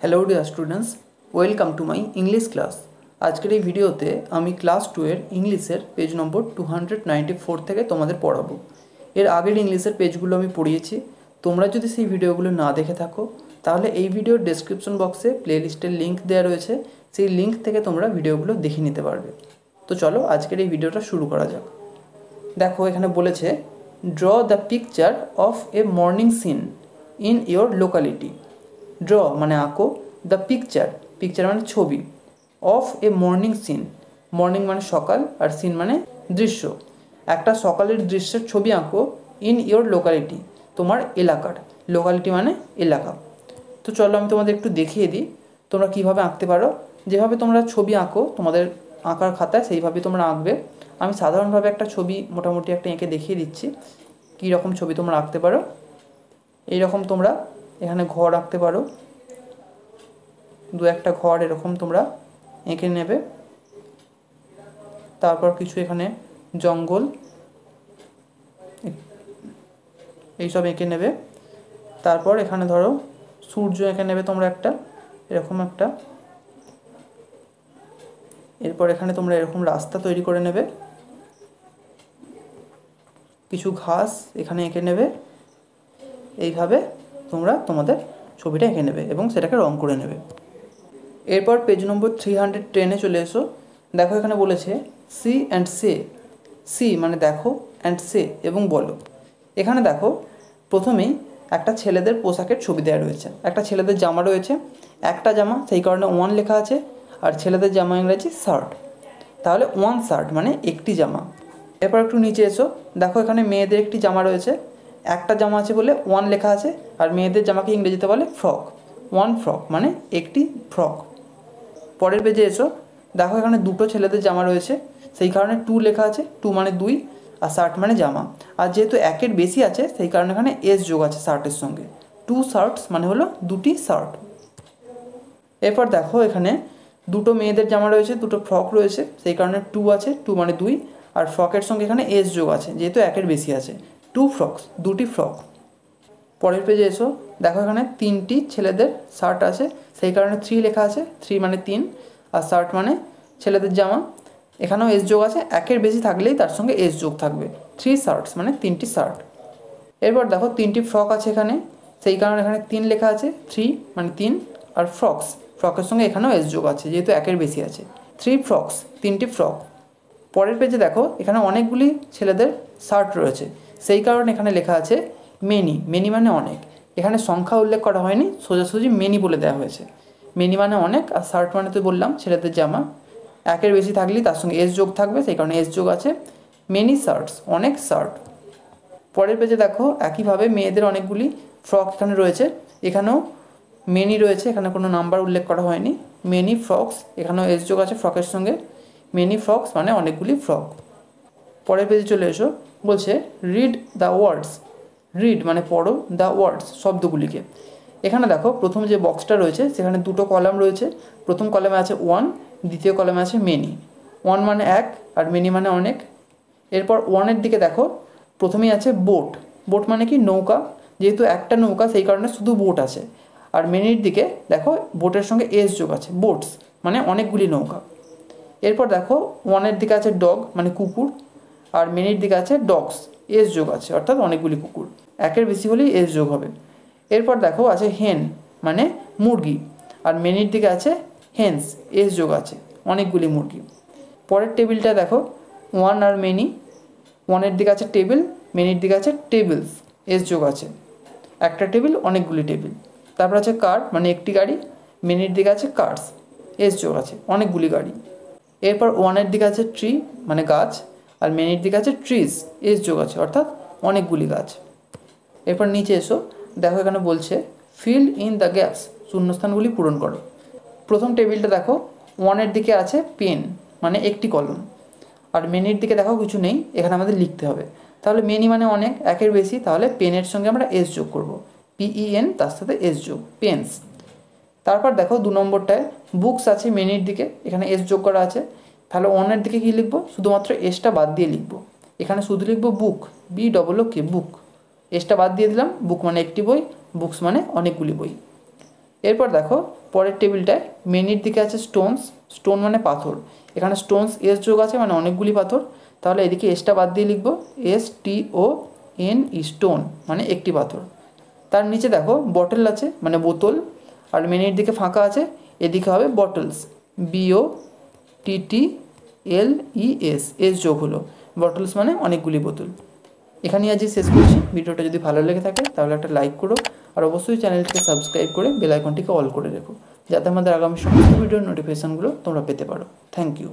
Hello dear students, welcome to my English class. আজকের এই ভিডিওতে আমি ক্লাস 2 এর ইংলিশের পেজ নম্বর 294 থেকে তোমাদের পড়াবো। এর আগের ইংলিশের পেজগুলো আমি পড়িয়েছি। তোমরা যদি সেই ভিডিওগুলো না দেখে থাকো তাহলে এই ভিডিওর ডেসক্রিপশন বক্সে প্লেলিস্টের লিঙ্ক দেওয়া রয়েছে, সেই লিঙ্ক থেকে তোমরা ভিডিওগুলো দেখে নিতে পারবে। তো চলো আজকের এই ভিডিওটা শুরু করা যাক। দেখো এখানে বলেছে, draw the picture of a morning scene in your locality. Draw মানে আঁকো, দ্য পিকচার পিকচার মানে ছবি, of a morning scene morning মানে সকাল আর সিন মানে দৃশ্য। একটা সকালের দৃশ্যের ছবি আঁকো ইন ইয়োর লোকালিটি তোমার এলাকার। লোকালিটি মানে এলাকা। তো চলো আমি তোমাদের একটু দেখিয়ে দিই তোমরা কীভাবে আঁকতে পারো। যেভাবে তোমরা ছবি আঁকো তোমাদের আঁকার খাতায় সেইভাবে তোমরা আঁকবে। আমি সাধারণভাবে একটা ছবি মোটামুটি একটা এঁকে দেখিয়ে দিচ্ছি কী রকম ছবি তোমরা আঁকতে পারো। এইরকম তোমরা এখানে ঘর আঁকতে পারো, দু একটা ঘর এরকম তোমরা এঁকে নেবে। তারপর কিছু এখানে জঙ্গল এইসব এঁকে নেবে। তারপর এখানে ধরো সূর্য এঁকে নেবে তোমরা একটা এরকম একটা। এরপর এখানে তোমরা এরকম রাস্তা তৈরি করে নেবে, কিছু ঘাস এখানে এঁকে নেবে। এইভাবে তোমরা তোমাদের ছবিটা এঁকে নেবে এবং সেটাকে রং করে নেবে। এরপর পেজ নম্বর 310-এ চলে এসো। দেখো এখানে বলেছে সি অ্যান্ড সে। সি মানে দেখো, অ্যান্ড সে এবং বলো। এখানে দেখো প্রথমেই একটা ছেলেদের পোশাকের ছবি দেওয়া রয়েছে। একটা ছেলেদের জামা রয়েছে, একটা জামা সেই কারণে ওয়ান লেখা আছে, আর ছেলেদের জামা ইংরেজি শার্ট, তাহলে ওয়ান শার্ট মানে একটি জামা। এরপর একটু নিচে এসো, দেখো এখানে মেয়েদের একটি জামা রয়েছে, একটা জামা আছে বলে ওয়ান লেখা আছে, আর মেয়েদের জামাকে ইংরেজিতে বলে ফ্রক। ওয়ান ফ্রক মানে একটি ফ্রক। পরের পেজে এসো, দেখো এখানে দুটো ছেলেদের জামা রয়েছে, সেই কারণে টু লেখা আছে, টু মানে দুই, আর শার্ট মানে জামা। আর যেহেতু একের বেশি আছে সেই কারণে এখানে এস যোগ আছে শার্টের সঙ্গে। টু শার্টস মানে হলো দুটি শার্ট। এরপর দেখো এখানে দুটো মেয়েদের জামা রয়েছে, দুটো ফ্রক রয়েছে, সেই কারণে টু আছে, টু মানে দুই, আর ফ্রকের সঙ্গে এখানে এস যোগ আছে যেহেতু একের বেশি আছে। টু ফ্রকস দুটি ফ্রক। পরের পেজে এসো, দেখো এখানে তিনটি ছেলেদের শার্ট আছে, সেই কারণে থ্রি লেখা আছে, থ্রি মানে তিন, আর শার্ট মানে ছেলেদের জামা, এখানেও এস যোগ আছে, একের বেশি থাকলেই তার সঙ্গে এস যোগ থাকবে। থ্রি শার্টস মানে তিনটি শার্ট। এরপর দেখো তিনটি ফ্রক আছে এখানে, সেই কারণে এখানে তিন লেখা আছে, থ্রি মানে তিন, আর ফ্রকস ফ্রকের সঙ্গে এখানেও এস যোগ আছে যেহেতু একের বেশি আছে। থ্রি ফ্রকস তিনটি ফ্রক। পরের পেজে দেখো এখানে অনেকগুলি ছেলেদের শার্ট রয়েছে, সেই কারণে এখানে লেখা আছে মেনি। মেনি মানে অনেক, এখানে সংখ্যা উল্লেখ করা হয়নি, সোজাসুজি মেনি বলে দেওয়া হয়েছে। মেনি মানে অনেক, আর শার্ট মানে তো বললাম ছেলেদের জামা, একের বেশি থাকলেই তার সঙ্গে এস যোগ থাকবে, সেই কারণে এস যোগ আছে। মেনি শার্টস অনেক শার্ট। পরের পেজে দেখো একইভাবে মেয়েদের অনেকগুলি ফ্রক এখানে রয়েছে, এখানেও মেনি রয়েছে, এখানে কোনো নাম্বার উল্লেখ করা হয়নি। মেনি ফ্রকস এখানেও এস যোগ আছে ফ্রকের সঙ্গে। মেনি ফ্রকস মানে অনেকগুলি ফ্রক। পরের পেজে চলে এসো, বলছে রিড দ্য ওয়ার্ডস। রিড মানে পড়ো, দ্য ওয়ার্ডস শব্দগুলিকে। এখানে দেখো প্রথম যে বক্সটা রয়েছে সেখানে দুটো কলাম রয়েছে, প্রথম কলামে আছে ওয়ান, দ্বিতীয় কলামে আছে মেনি। ওয়ান মানে এক আর মেনি মানে অনেক। এরপর ওয়ানের দিকে দেখো প্রথমেই আছে বোট। বোট মানে কি নৌকা, যেহেতু একটা নৌকা সেই কারণে শুধু বোট আছে। আর মেনির দিকে দেখো বোটের সঙ্গে এস যোগ আছে, বোটস মানে অনেকগুলি নৌকা। এরপর দেখো ওয়ানের দিকে আছে ডগ মানে কুকুর, আর মেনির দিকে আছে ডগস, এস যোগ আছে অর্থাৎ অনেকগুলি কুকুর, একের বেশি হলেই এস যোগ হবে। এরপর দেখো আছে হেন মানে মুরগি, আর মেনির দিকে আছে হেন্স, এস যোগ আছে অনেকগুলি মুরগি। পরের টেবিলটা দেখো ওয়ান আর মেনি, ওয়ানের দিকে আছে টেবিল, মেনির দিকে আছে টেবিলস, এস যোগ আছে, একটা টেবিল অনেকগুলি টেবিল। তারপর আছে কার মানে একটি গাড়ি, মেনির দিকে আছে কার্স, এস যোগ আছে অনেকগুলি গাড়ি। এরপর ওয়ানের দিকে আছে ট্রি মানে গাছ, আর মেনির দিকে আছে ট্রিজ, এস যোগ আছে অর্থাৎ অনেকগুলি গাছ। এরপর নিচে এসো, দেখো এখানে বলছে ফিল ইন দ্য গ্যাপস, শূন্যস্থানগুলি পূরণ করো। প্রথম টেবিলটা দেখো ওয়ানের দিকে আছে পেন মানে একটি কলম, আর মেনির দিকে দেখো কিছু নেই, এখানে আমাদের লিখতে হবে। তাহলে মেনি মানে অনেক, একের বেশি, তাহলে পেনের সঙ্গে আমরা এস যোগ করব, PEN তার সাথে এস যোগ, পেন্স। তারপর দেখো দু নম্বরটায় বুকস আছে মেনির দিকে, এখানে এস যোগ করা আছে, তাহলে ওয়ানের দিকে কী লিখবো, শুধুমাত্র এসটা বাদ দিয়ে লিখবো, এখানে শুধু লিখবো বুক, BOOK, বুক, এসটা বাদ দিয়ে দিলাম, বুক মানে একটি বই, বুকস মানে অনেকগুলি বই। এরপর দেখো পরের টেবিলটায় মেনির দিকে আছে স্টোনস, স্টোন মানে পাথর, এখানে স্টোনস এস যোগ আছে মানে অনেকগুলি পাথর, তাহলে এদিকে এসটা বাদ দিয়ে লিখবো STONE স্টোন মানে একটি পাথর। তার নিচে দেখো বটল আছে মানে বোতল, আর মেনির দিকে ফাঁকা আছে, এদিকে হবে বটলস, BOTTLES, এস যোগ হলো, বটলস মানে অনেকগুলি বোতল। এখানেই আজকে শেষ করছি। ভিডিওটা যদি ভালো লেগে থাকে তাহলে একটা লাইক করো, আর অবশ্যই চ্যানেলটিকে সাবস্ক্রাইব করে বেল আইকনটিকে অল করে রেখো, যাতে আমাদের আগামী সমস্ত ভিডিওর নোটিফিকেশানগুলো তোমরা পেতে পারো। Thank you.